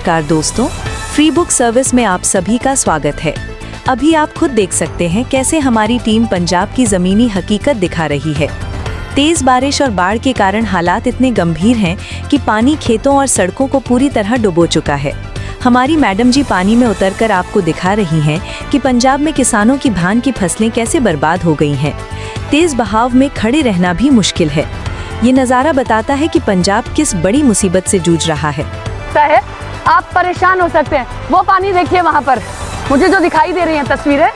नमस्कार दोस्तों, free book service में आप सभी का स्वागत है। अभी आप खुद देख सकते हैं कैसे हमारी टीम पंजाब की ज़मीनी हकीकत दिखा रही है। तेज़ बारिश और बाढ़ के कारण हालात इतने गंभीर हैं कि पानी खेतों और सड़कों को पूरी तरह डुबो चुका है। हमारी मैडम जी पानी में उतरकर आपको दिखा रही हैं कि पंजाब में किसानों की धान की फसलें कैसे बर्बाद हो गई हैं। तेज़ बहाव में खड़े रहना भी मुश्किल है। ये नज़ारा बताता है कि पंजाब किस बड़ी मुसीबत से जूझ रहा है। आप परेशान हो सकते हैं। वो पानी देखिए वहाँ पर, मुझे जो दिखाई दे रही हैं तस्वीरें,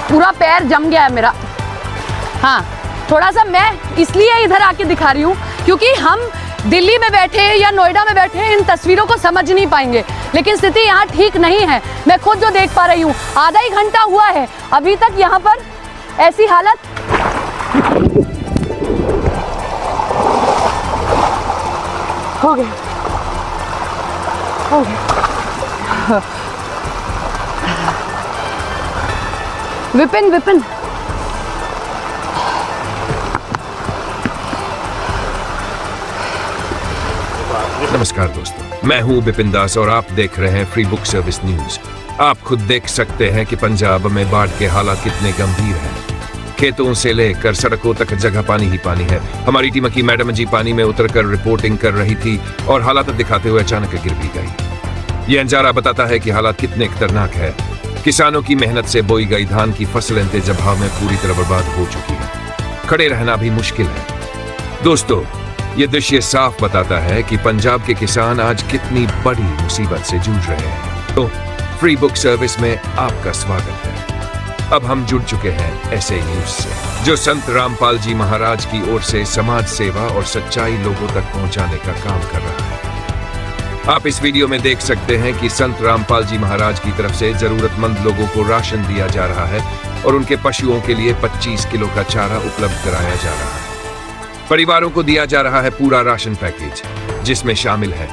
पूरा पैर जम गया है मेरा। हाँ, थोड़ा सा मैं इसलिए इधर आके दिखा रही हूँ क्योंकि हम दिल्ली में बैठे या नोएडा में बैठे इन तस्वीरों को समझ नहीं पाएंगे, लेकिन स्थिति यहाँ ठीक नहीं है। मैं खुद जो देख पा रही हूँ, आधा ही घंटा हुआ है अभी तक यहाँ पर ऐसी हालत। हो गया, हो गया। विपिन विपिन नमस्कार दोस्तों, मैं हूं बिपिन दास और आप देख रहे हैं फ्री बुक सर्विस न्यूज। आप खुद देख सकते हैं कि पंजाब में बाढ़ के हालात कितने गंभीर हैं। खेतों से लेकर सड़कों तक जगह पानी ही पानी है। हमारी टीम की मैडम जी पानी में उतरकर रिपोर्टिंग कर रही थी और हालात दिखाते हुए अचानक गिर भी गई। ये नजारा बताता है कि हालात कितने खतरनाक है। किसानों की मेहनत से बोई गई धान की फसलें तेज बहाव में पूरी तरह बर्बाद हो चुकी है। खड़े रहना भी मुश्किल है। दोस्तों, ये दृश्य साफ बताता है कि पंजाब के किसान आज कितनी बड़ी मुसीबत से जूझ रहे हैं। तो फ्री बुक सर्विस में आपका स्वागत है। अब हम जुड़ चुके हैं ऐसे न्यूज से जो संत रामपाल जी महाराज की ओर से समाज सेवा और सच्चाई लोगों तक पहुंचाने का काम कर रहा है। आप इस वीडियो में देख सकते हैं कि संत रामपाल जी महाराज की तरफ से जरूरतमंद लोगों को राशन दिया जा रहा है और उनके पशुओं के लिए 25 किलो का चारा उपलब्ध कराया जा रहा है। परिवारों को दिया जा रहा है पूरा राशन पैकेज, जिसमें शामिल है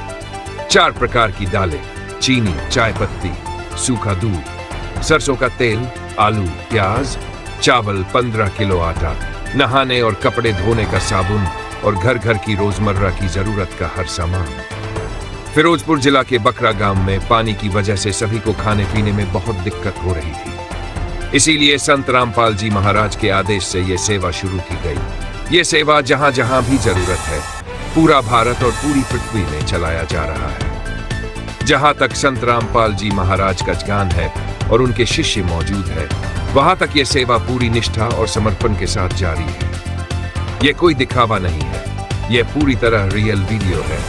4 प्रकार की दालें, चीनी, चाय पत्ती, सूखा दूध, सरसों का तेल, आलू, प्याज, चावल, 15 किलो आटा, नहाने और कपड़े धोने का साबुन और घर घर की रोजमर्रा की जरूरत का हर सामान। फिरोजपुर जिला के बकरा गांव में पानी की वजह से सभी को खाने पीने में बहुत दिक्कत हो रही थी। इसीलिए संत रामपाल जी महाराज के आदेश से ये सेवा शुरू की गई। ये सेवा जहां जहां भी जरूरत है, पूरा भारत और पूरी पृथ्वी में चलाया जा रहा है। जहां तक संत रामपाल जी महाराज का ज्ञान है और उनके शिष्य मौजूद है, वहां तक ये सेवा पूरी निष्ठा और समर्पण के साथ जारी है। ये कोई दिखावा नहीं है, ये पूरी तरह रियल वीडियो है,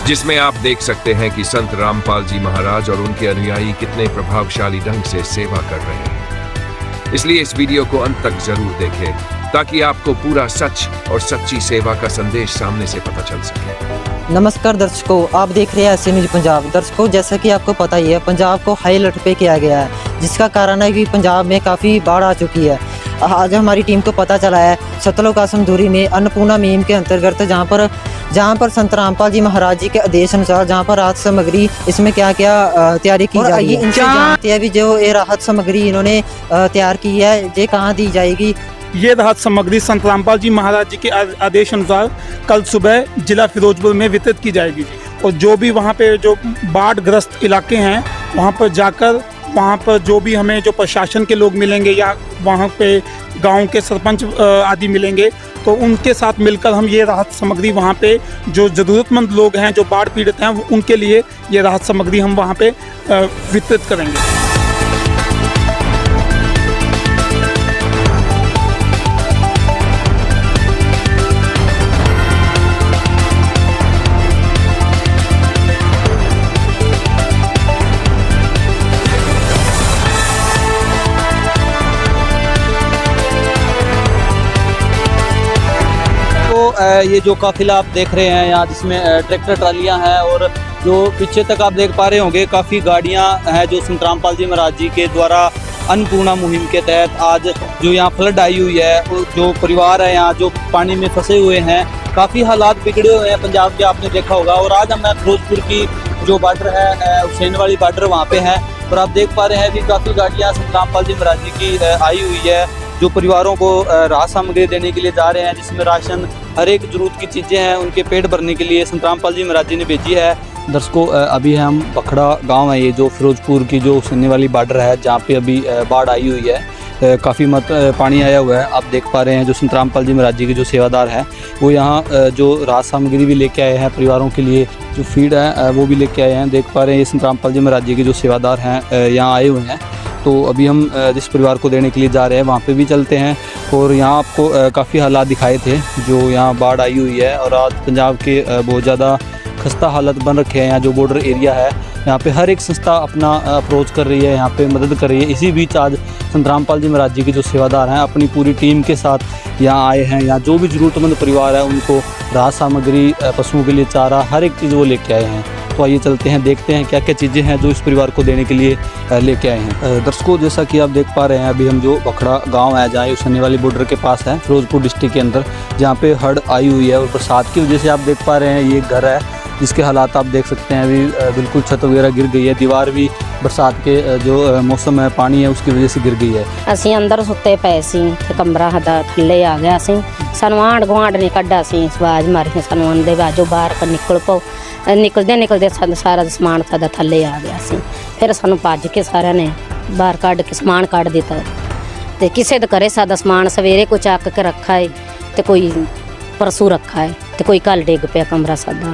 जिसमें आप देख सकते हैं कि संत रामपाल जी महाराज और उनके अनुयायी कितने प्रभावशाली ढंग से सेवा कर रहे हैं। इसलिए इस वीडियो को अंत तक जरूर देखें ताकि आपको पूरा सच और सच्ची सेवा का संदेश सामने से पता चल सके। नमस्कार दर्शकों, आप देख रहे हैं ऐसे न्यूज पंजाब। दर्शकों, जैसा कि आपको पता ही है, पंजाब को हाई अलर्ट पे किया गया है, जिसका कारण है कि पंजाब में काफ़ी बाढ़ आ चुकी है। आज हमारी टीम को पता चला है सतलुज आश्रम धूरी में अन्नपूर्णा मुहिम के अंतर्गत जहाँ पर संत रामपाल जी महाराज जी के आदेश अनुसार जहाँ पर राहत सामग्री इसमें क्या क्या तैयारी की जा रही है। इनसे जानते हैं भी जो ये राहत सामग्री इन्होंने तैयार की है, ये कहाँ दी जाएगी। ये राहत सामग्री संत रामपाल जी महाराज जी के आदेश अनुसार कल सुबह जिला फिरोजपुर में वितरित की जाएगी और जो भी वहाँ पे जो बाढ़ ग्रस्त इलाके हैं वहाँ पर जाकर वहाँ पर जो भी हमें जो प्रशासन के लोग मिलेंगे या वहाँ पे गांव के सरपंच आदि मिलेंगे, तो उनके साथ मिलकर हम ये राहत सामग्री वहाँ पे जो ज़रूरतमंद लोग हैं, जो बाढ़ पीड़ित हैं, उनके लिए ये राहत सामग्री हम वहाँ पे वितरित करेंगे। ये जो काफिला आप देख रहे हैं यहाँ, जिसमें ट्रैक्टर ट्रालियाँ हैं और जो पीछे तक आप देख पा रहे होंगे काफ़ी गाड़ियाँ हैं जो संत रामपाल जी महाराज जी के द्वारा अन्नपूर्णा मुहिम के तहत आज जो यहाँ फ्लड आई हुई है, जो परिवार है यहाँ जो पानी में फंसे हुए हैं, काफ़ी हालात बिगड़े हुए हैं पंजाब के, आपने देखा होगा। और आज हम फिरोजपुर की जो बॉर्डर है हुसैन वाली बॉर्डर वहाँ पे है और आप देख पा रहे हैं भी काफ़ी गाड़ियाँ संत रामपाल जी महाराज जी की आई हुई है, जो परिवारों को राहत सामग्री देने के लिए जा रहे हैं, जिसमें राशन, हर एक जरूरत की चीज़ें हैं उनके पेट भरने के लिए संत रामपाल जी महाराज जी ने भेजी है। दर्शकों अभी हम बखड़ा गांव है, ये जो फिरोजपुर की जो सन्नी वाली बॉर्डर है, जहाँ पे अभी बाढ़ आई हुई है, काफ़ी पानी आया हुआ है। आप देख पा रहे हैं जो संतरामपाल जी महाराज जी के जो सेवादार हैं वो यहाँ जो राहत सामग्री भी लेके आए हैं, परिवारों के लिए जो फीड है वो भी लेके आए हैं। देख पा रहे हैं ये संतरामपाल जी महाराज जी के जो सेवादार हैं यहाँ आए हुए हैं। तो अभी हम जिस परिवार को देने के लिए जा रहे हैं वहाँ पे भी चलते हैं और यहाँ आपको काफ़ी हालात दिखाए थे जो यहाँ बाढ़ आई हुई है। और आज पंजाब के बहुत ज़्यादा खस्ता हालत बन रखे हैं। यहाँ जो बॉर्डर एरिया है यहाँ पे हर एक संस्था अपना अप्रोच कर रही है, यहाँ पे मदद कर रही है। इसी बीच आज संतरामपाल जी महाराज जी के जो सेवादार हैं अपनी पूरी टीम के साथ यहाँ आए हैं। यहाँ जो भी ज़रूरतमंद परिवार है उनको राहत सामग्री, पशुओं के लिए चारा, हर एक चीज़ वो लेके आए हैं। तो आइए चलते हैं, देखते हैं क्या क्या चीज़ें हैं जो इस परिवार को देने के लिए लेके आए हैं। दर्शकों जैसा कि आप देख पा रहे हैं अभी हम जो बखड़ा गांव है जहाँ सन्नी वाली बॉर्डर के पास है, फिरोजपुर डिस्ट्रिक्ट के अंदर, जहाँ पे हड़ आई हुई है और बरसात की वजह से आप देख पा रहे हैं ये घर है जिसके हालात आप देख सकते हैं। अभी बिल्कुल छत वगैरह गिर गई है, दीवार भी बरसात के जो मौसम है, पानी है उसकी वजह से गिर गई है। ਅਸੀਂ ਅੰਦਰ ਸੁੱਤੇ ਪਏ ਸੀ ਤੇ ਕਮਰਾ ਸਾਡਾ ਥੱਲੇ ਆ ਗਿਆ ਸੀ। ਸਾਨੂੰ ਆਂਢ ਗੁਆਂਢ ਨੇ ਕੱਢਾ ਸੀ, ਆਵਾਜ਼ ਮਾਰੀ ਸਾਨੂੰ ਆਂਦੇ ਬਾਜੋ ਬਾਹਰ ਨਿਕਲ ਪਓ। ਨਿਕਲਦੇ ਸਾਰਾ ਸਮਾਨ ਸਾਡਾ ਥੱਲੇ ਆ ਗਿਆ ਸੀ। ਫਿਰ ਸਾਨੂੰ ਭੱਜ ਕੇ ਸਾਰਿਆਂ ਨੇ ਬਾਹਰ ਕੱਢ ਕੇ ਸਮਾਨ ਕੱਢ ਦਿੱਤਾ ਤੇ ਕਿਸੇ ਦੇ ਘਰੇ ਸਾਡਾ ਸਮਾਨ ਸਵੇਰੇ ਕੋਈ ਚੱਕ ਕੇ ਰੱਖਾ ਹੈ ਤੇ ਕੋਈ परसों रखा है तो कोई कल डिग पे कमरा सादा।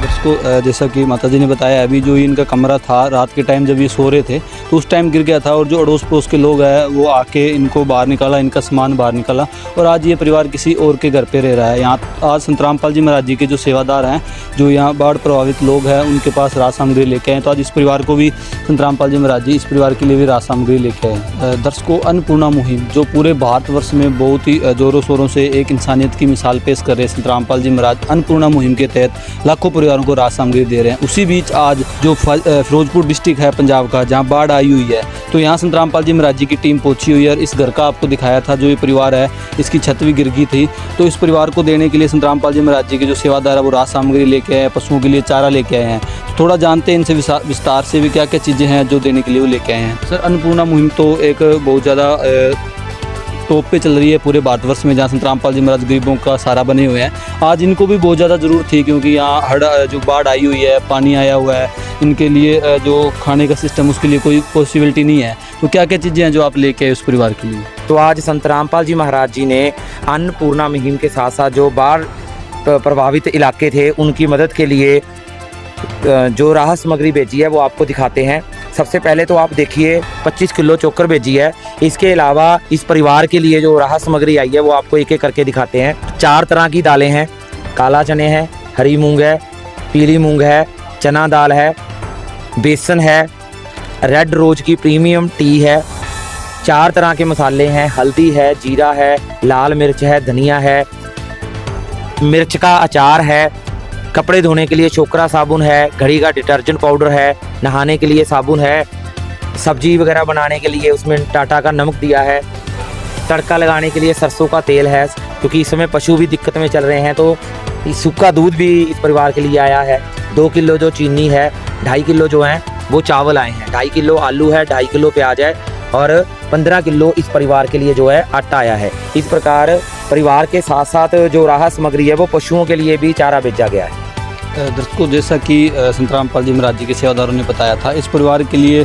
दोस्तों जैसा कि माता जी ने बताया अभी जो इनका कमरा था रात के टाइम जब ये सो रहे थे तो उस टाइम गिर गया था और जो अड़ोस पड़ोस के लोग हैं वो आके इनको बाहर निकाला, इनका सामान बाहर निकाला और आज ये परिवार किसी और के घर पे रह रहा है। यहाँ आज संतरामपाल जी महाराज जी के जो सेवादार हैं, जो यहाँ बाढ़ प्रभावित लोग हैं, उनके पास राहत सामग्री लेके आए। तो आज इस परिवार को भी संतरामपाल जी महाराज जी इस परिवार के लिए भी राहत सामग्री लेके आए। दर्शकों अन्नपूर्णा मुहिम जो पूरे भारतवर्ष में बहुत ही ज़ोरों शोरों से एक इंसानियत की मिसाल पेश कर रहे हैं संतरामपाल जी महाराज, अन्नपूर्णा मुहिम के तहत लाखों परिवारों को राहत सामग्री दे रहे हैं। उसी बीच आज जो फिरोजपुर डिस्ट्रिक्ट है पंजाब का, जहां बाढ़ आई हुई है, तो यहां संतरामपाल जी महाराज जी की टीम पहुंची हुई है। और इस घर का आपको दिखाया था जो ये परिवार है इसकी छत भी गिर गई थी। तो इस परिवार को देने के लिए संतरामपाल जी महाराज जी के जो सेवादार है वो राहत सामग्री लेके आए, पशुओं के लिए चारा लेके आए हैं। तो थोड़ा जानते हैं इनसे विस्तार से भी क्या क्या चीज़ें हैं जो देने के लिए वो लेके आए हैं। सर अन्नपूर्णा मुहिम तो एक बहुत ज़्यादा टॉप पे चल रही है पूरे भारतवर्ष में, जहाँ संतरामपाल जी महाराज गरीबों का सहारा बने हुए हैं। आज इनको भी बहुत ज़्यादा ज़रूरत थी क्योंकि यहाँ हड़ जो बाढ़ आई हुई है, पानी आया हुआ है, इनके लिए जो खाने का सिस्टम उसके लिए कोई पॉसिबिलिटी नहीं है। तो क्या क्या चीज़ें हैं जो आप लेके आए उस परिवार के लिए? तो आज संतरामपाल जी महाराज जी ने अन्नपूर्णा मुहिम के साथ साथ जो बाढ़ प्रभावित इलाके थे उनकी मदद के लिए जो राहत सामग्री भेजी है वो आपको दिखाते हैं। सबसे पहले तो आप देखिए 25 किलो चोकर भेजी है। इसके अलावा इस परिवार के लिए जो राहत सामग्री आई है वो आपको एक एक करके दिखाते हैं। 4 तरह की दालें हैं, काला चने हैं, हरी मूंग है, पीली मूंग है, चना दाल है, बेसन है, रेड रोज की प्रीमियम टी है, 4 तरह के मसाले हैं, हल्दी है, जीरा है, लाल मिर्च है, धनिया है, मिर्च का अचार है, कपड़े धोने के लिए छोकरा साबुन है, घड़ी का डिटर्जेंट पाउडर है, नहाने के लिए साबुन है, सब्जी वगैरह बनाने के लिए उसमें टाटा का नमक दिया है, तड़का लगाने के लिए सरसों का तेल है क्योंकि इस समय पशु भी दिक्कत में चल रहे हैं। तो सूखा दूध भी इस परिवार के लिए आया है। 2 किलो जो चीनी है, 2.5 किलो जो है वो चावल आए हैं, 2.5 किलो आलू है, 2.5 किलो प्याज है और 15 किलो इस परिवार के लिए जो है आटा आया है। इस प्रकार परिवार के साथ साथ जो राहत सामग्री है वो पशुओं के लिए भी चारा भेजा गया है। दर्शकों जैसा कि संतरामपाल जी महाराज जी के सेवादारों ने बताया था, इस परिवार के लिए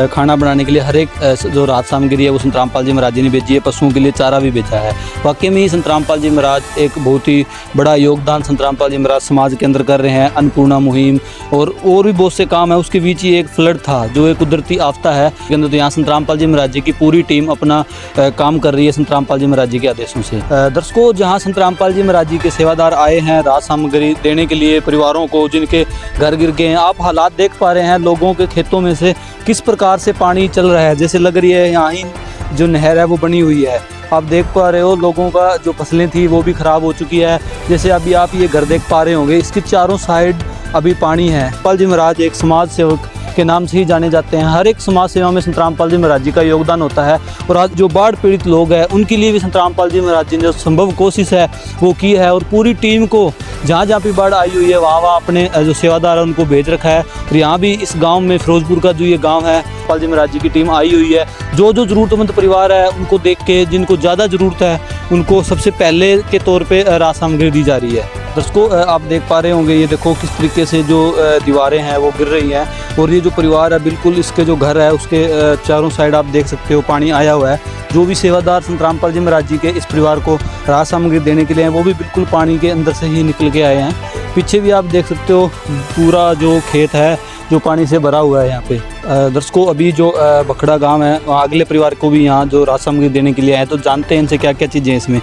खाना बनाने के लिए हर एक जो राहत सामग्री है वो संतरामपाल जी महाराज जी ने भेजी है, पशुओं के लिए चारा भी भेजा है। वाकई में ही संतरामपाल जी महाराज एक बहुत ही बड़ा योगदान संतरामपाल जी महाराज समाज के अंदर कर रहे हैं। अन्नपूर्णा मुहिम और भी बहुत से काम है। उसके बीच ही एक फ्लड था जो एक कुदरती आफ्ता है के अंदर, तो यहाँ संतरामपाल जी महाराज जी की पूरी टीम अपना काम कर रही है संतरामपाल जी महाराज जी के आदेशों से। दर्शकों जहाँ संतरामपाल जी महाराज जी के सेवादार आए हैं राहत सामग्री देने के लिए परिवारों को जिनके घर गिर गए हैं, आप हालात देख पा रहे हैं लोगों के खेतों में से किस प्रकार से पानी चल रहा है। जैसे लग रही है यहाँ ही जो नहर है वो बनी हुई है। आप देख पा रहे हो लोगों का जो फसलें थी वो भी ख़राब हो चुकी है। जैसे अभी आप ये घर देख पा रहे होंगे, इसके चारों साइड अभी पानी है। संतरामपाल जी महाराज एक समाज सेवक के नाम से ही जाने जाते हैं। हर एक समाज सेवा में संतरामपाल जी महाराज जी का योगदान होता है और आज जो बाढ़ पीड़ित लोग हैं उनके लिए भी संतरामपाल जी महाराज जी ने जो संभव कोशिश है वो की है और पूरी टीम को जहाँ जहाँ भी बाढ़ आई हुई है वहाँ अपने जो सेवादार है उनको भेज रखा है। और यहाँ भी इस गांव में फिरोजपुर का जो ये गांव है, संतरामपाल जी महाराज जी की टीम आई हुई है। जो ज़रूरतमंद परिवार है उनको देख के, जिनको ज़्यादा ज़रूरत है उनको सबसे पहले के तौर पे राहत सामग्री दी जा रही है। दर्शकों आप देख पा रहे होंगे, ये देखो किस तरीके से जो दीवारें हैं वो गिर रही हैं, और ये जो परिवार है बिल्कुल इसके जो घर है उसके चारों साइड आप देख सकते हो पानी आया हुआ है। जो भी सेवादार संत रामपाल जी महाराज जी के इस परिवार को राहत सामग्री देने के लिए हैं, वो भी बिल्कुल पानी के अंदर से ही निकल के आए हैं। पीछे भी आप देख सकते हो पूरा जो खेत है जो पानी से भरा हुआ है यहाँ पे। दर्शकों अभी जो बखड़ा गांव है वहाँ अगले परिवार को भी यहाँ जो राहत सामग्री देने के लिए आए, तो जानते हैं इनसे क्या क्या चीज़ें इसमें।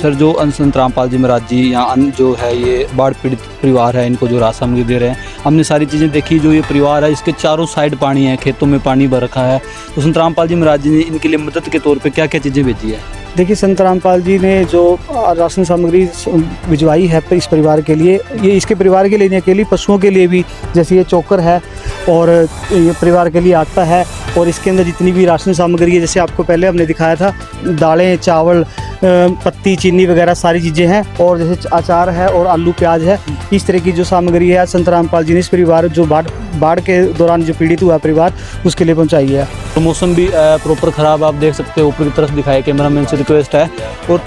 सर जो संत रामपाल जी महाराज जी यहाँ जो है ये बाढ़ पीड़ित परिवार है, इनको जो राहत सामग्री दे रहे हैं, हमने सारी चीज़ें देखी। जो ये परिवार है इसके चारों साइड पानी है, खेतों में पानी भर रखा है, तो संत रामपाल जी महाराज जी ने इनके लिए मदद के तौर पर क्या क्या चीज़ें भेजी है। देखिए संत रामपाल जी ने जो राशन सामग्री भिजवाई है इस परिवार के लिए, ये इसके परिवार के लिए अकेली पशुओं के लिए भी, जैसे ये चोकर है और ये परिवार के लिए आटा है, और इसके अंदर जितनी भी राशन सामग्री है जैसे आपको पहले हमने दिखाया था, दालें चावल पत्ती चीनी वगैरह सारी चीज़ें हैं, और जैसे अचार है और आलू प्याज है, इस तरह की जो सामग्री है संत रामपाल जी ने इस परिवार जो बाढ़ के दौरान जो पीड़ित हुआ परिवार उसके लिए पहुंचाई है। तो मौसम भी प्रॉपर ख़राब आप देख सकते हो, ऊपर की तरफ दिखाए कैमरामैन से रिक्वेस्ट है, और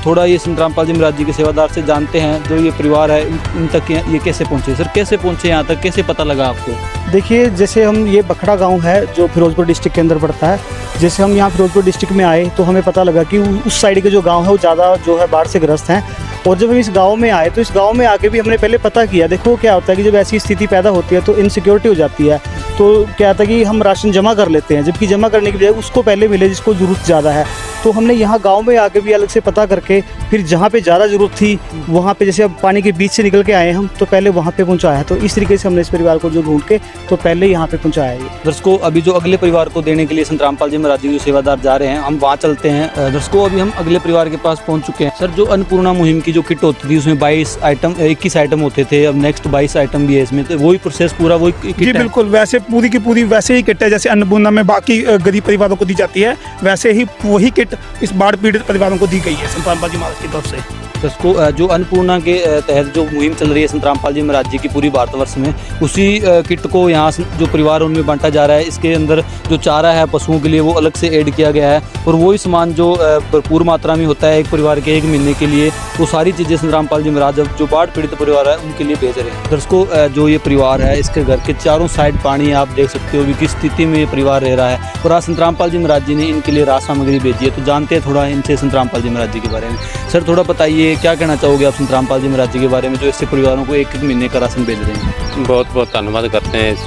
थोड़ा ये संत रामपाल जी महाराज जी के सेवादार से जानते हैं जो ये परिवार है इन तक ये कैसे पहुँचे। सर कैसे पहुँचे यहाँ तक, कैसे पता लगा आपको? देखिए जैसे हम ये बखड़ा गांव है जो फिरोजपुर डिस्ट्रिक्ट के अंदर पड़ता है, जैसे हम यहाँ फिरोजपुर डिस्ट्रिक्ट में आए तो हमें पता लगा कि उस साइड के जो गांव है वो ज़्यादा जो है बाढ़ से ग्रस्त हैं, और जब हम इस गांव में आए तो इस गांव में आके भी हमने पहले पता किया। देखो क्या होता है कि जब ऐसी स्थिति पैदा होती है तो इनसिक्योरिटी हो जाती है, तो क्या होता है कि हम राशन जमा कर लेते हैं, जबकि जमा करने की बजाय उसको पहले मिले जिसको ज़रूरत ज़्यादा है। तो हमने यहाँ गांव में आके भी अलग से पता करके फिर जहाँ पे ज़्यादा ज़रूरत थी वहाँ पे, जैसे अब पानी के बीच से निकल के आए हम, तो पहले वहाँ पे पहुँचाया। तो इस तरीके से हमने इस परिवार को जो ढूंढ के तो पहले यहाँ पे पहुँचाया है। दर्शकों अभी जो अगले परिवार को देने के लिए संत रामपाल जी महाराज जी के सेवादार जा रहे हैं, हम वहाँ चलते हैं। दर्शकों अभी हम अगले परिवार के पास पहुँच चुके हैं। सर जो अन्नपूर्णा मुहिम की जो किट होती थी उसमें 21 आइटम होते थे, अब नेक्स्ट 22 आइटम भी है इसमें, तो वही प्रोसेस पूरा वही किट जी बिल्कुल वैसे पूरी की पूरी वैसे ही किट है जैसे अन्नपूर्णा में बाकी गरीब परिवारों को दी जाती है, वैसे ही वही किट इस बाढ़ पीड़ित परिवारों को दी गई है संत रामपाल जी महाराज की तरफ से। दर्शकों जो अन्नपूर्णा के तहत जो मुहिम चल रही है संत रामपाल जी महाराज जी की पूरी भारतवर्ष में, उसी किट को यहाँ जो परिवार उनमें बांटा जा रहा है। इसके अंदर जो चारा है पशुओं के लिए वो अलग से ऐड किया गया है, और वही सामान जो भरपूर मात्रा में होता है एक परिवार के 1 महीने के लिए, वो सारी चीज़ें संत रामपाल जी महाराज जो बाढ़ पीड़ित परिवार है उनके लिए भेज रहे हैं। दर्शकों जो ये परिवार है इसके घर के चारों साइड पानी आप देख सकते हो किस स्थिति में ये परिवार रह रहा है, और आज संत रामपाल जी महाराज जी ने इनके लिए राहत सामग्री भेजी है। तो जानते हैं थोड़ा इनसे संत रामपाल जी महाराज जी के बारे में। सर थोड़ा बताइए क्या कहना चाहोगे आप संत रामपाल जी महाराज जी के बारे में जो इससे परिवारों को 1 महीने का राशन भेज रहे हैं? बहुत बहुत धन्यवाद करते हैं इस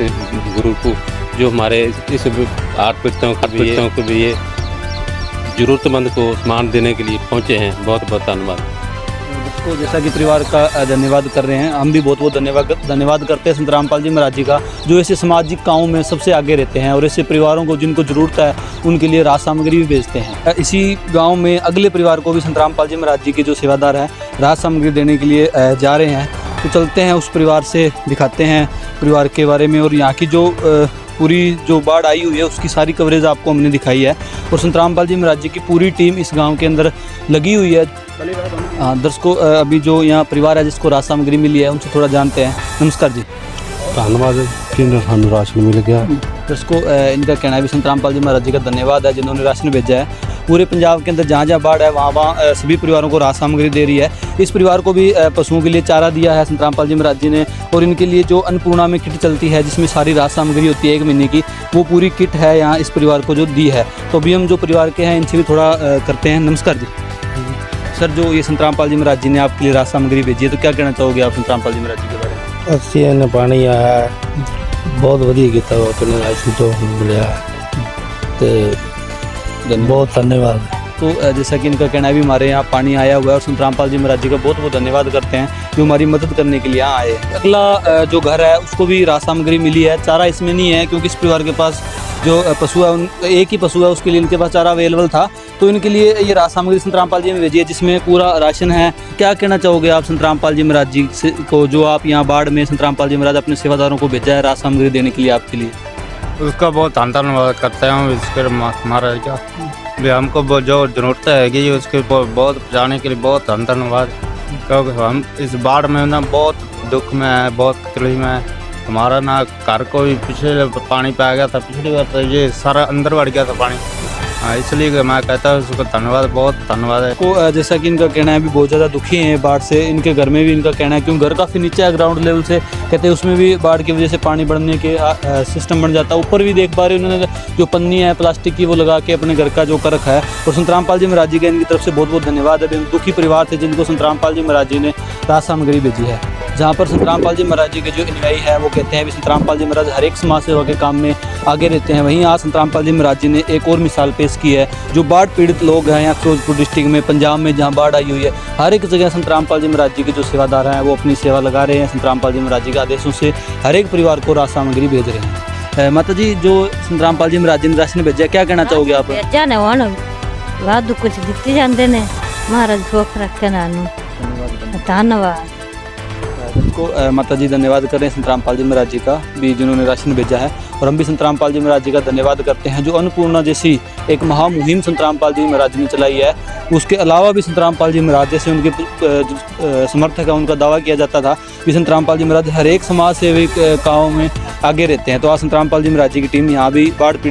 गुरु को जो हमारे इस आठ पीड़ितों को भी ये जरूरतमंद को सामान देने के लिए पहुंचे हैं। बहुत बहुत धन्यवाद। तो जैसा कि परिवार का धन्यवाद कर रहे हैं, हम भी बहुत बहुत धन्यवाद करते हैं संत रामपाल जी महाराज जी का, जो ऐसे सामाजिक कामों में सबसे आगे रहते हैं और ऐसे परिवारों को जिनको ज़रूरत है उनके लिए राहत सामग्री भी भेजते हैं। इसी गांव में अगले परिवार को भी संत रामपाल जी महाराज जी के जो सेवादार हैं राहत सामग्री देने के लिए जा रहे हैं। तो चलते हैं उस परिवार से, दिखाते हैं परिवार के बारे में, और यहाँ की जो पूरी जो बाढ़ आई हुई है उसकी सारी कवरेज आपको हमने दिखाई है, और संत रामपाल जी महाराज जी की पूरी टीम इस गांव के अंदर लगी हुई है। दर्शकों अभी जो यहाँ परिवार है जिसको राहत सामग्री मिली है उनसे थोड़ा जानते हैं। नमस्कार जी। धन्यवाद कि हमें राशन मिल गया। दर्शकों इनका कहना है भी संत रामपाल जी महाराज जी का धन्यवाद है जिन्होंने राशन भेजा है। पूरे पंजाब के अंदर जहाँ जहाँ बाढ़ है वहाँ सभी परिवारों को राहत सामग्री दे रही है। इस परिवार को भी पशुओं के लिए चारा दिया है संत रामपाल जी महाराज जी ने, और इनके लिए जो अन्नपूर्णा में किट चलती है जिसमें सारी राहत सामग्री होती है 1 महीने की, वो पूरी किट है यहाँ इस परिवार को जो दी है। तो अभी हम जो परिवार के हैं इनसे भी थोड़ा करते हैं। नमस्कार जी। सर जो ये संत रामपाल जी महाराज जी ने आपके लिए राहत सामग्री भेजी है, तो क्या कहना चाहोगे आप संत रामपाल जी महाराज जी के बारे में? ਅਸੀਂ ਨੇ ਪਾਣੀ ਆਇਆ ਬਹੁਤ ਵਧੀਆ ਕੀਤਾ ਉਹ ਤੇ ਰਾਸ਼ਨ ਤੋਂ ਮਿਲਿਆ ਤੇ बहुत धन्यवाद। तो जैसा कि इनका कहना है भी हमारे यहाँ पानी आया हुआ है, और संत रामपाल जी महाराज जी का बहुत बहुत धन्यवाद करते हैं जो हमारी मदद करने के लिए यहाँ आए। अगला जो घर है उसको भी राहत सामग्री मिली है। चारा इसमें नहीं है क्योंकि इस परिवार के पास जो पशु है एक ही पशु है, उसके लिए इनके पास चारा अवेलेबल था, तो इनके लिए ये राहत सामग्री संत रामपाल जी ने भेजी है जिसमें पूरा राशन है। क्या कहना चाहोगे आप संत रामपाल जी महाराज जी को, जो आप यहाँ बाढ़ में संत रामपाल जी महाराज अपने सेवादारों को भेजा है राहत सामग्री देने के लिए आपके लिए? उसका बहुत धन्यवाद करता हूँ इसके महाराज का भी हमको जो जरूरत है उसके बहुत जाने के लिए बहुत धन्यवाद, क्योंकि हम इस बाढ़ में ना बहुत दुख में है, बहुत तकलीफ में है। हमारा ना घर को भी पिछले पानी पे आ गया था, पिछली बार तो ये सारा अंदर बढ़ गया था पानी, हाँ, इसलिए मैं कहता हूँ उसको धन्यवाद, बहुत धन्यवाद है। को जैसा कि इनका कहना है भी बहुत ज़्यादा दुखी हैं बाढ़ से, इनके घर में भी इनका कहना है क्योंकि घर काफ़ी नीचे है ग्राउंड लेवल से, कहते हैं उसमें भी बाढ़ की वजह से पानी बढ़ने के सिस्टम बन जाता है। ऊपर भी देख पा रहे हैं उन्होंने जो पन्नी है प्लास्टिक की वो लगा के अपने घर का जो कर रखा है। और संतरामपाल जी महाराज जी का इनकी तरफ से बहुत बहुत धन्यवाद है। दुखी परिवार थे जिनको संतरामपाल जी महाराज जी ने राहत सामग्री भेजी है। जहाँ पर संतरामपाल जी महाराज जी के जो अनुयायी है वो कहते हैं भी संतरामपाल जी महाराज हर एक समाज सेवा के काम में आगे रहते हैं। वहीं आज संतरामपाल जी महाराज जी ने एक और मिसाल पेश की है, जो बाढ़ पीड़ित लोग हैं यहाँ फिरोजपुर डिस्ट्रिक्ट में, पंजाब में जहाँ बाढ़ आई हुई है, हर एक जगह संतरामपाल जी महाराज जी के जो सेवादार हैं वो अपनी सेवा लगा रहे हैं। संतरामपाल जी महाराज जी के आदेशों से हर एक परिवार को राहत सामग्री भेज रहे हैं। माता जी, जो संतरामपाल जी महाराज जी ने राशन भेजा, क्या कहना चाहोगे आप? भेजा ने ਹੁਣ ਵਾਧੂ ਕੁਝ ਦਿੱਤੇ ਜਾਂਦੇ ਨੇ, ਮਹਾਰਾਜ ਸੁੱਖ ਰੱਖੇ ਨਾਨੂੰ ਧੰਨਵਾਦ। को माता जी धन्यवाद कर रहे हैं संतरामपाल जी महाराज जी का भी जिन्होंने राशन भेजा है। और हम भी संतरामपाल जी महाराज जी का धन्यवाद करते हैं जो अन्नपूर्णा जैसी एक महामुहिम संतरामपाल जी महाराज जी ने चलाई है। उसके अलावा भी संतरामपाल जी महाराज जैसे उनके समर्थक है, उनका दावा किया जाता था कि संतरामपाल जी महाराज हर एक समाज सेवी कामों में आगे रहते हैं। तो आज संतरामपाल जी महाराज जी की टीम यहाँ भी बाढ़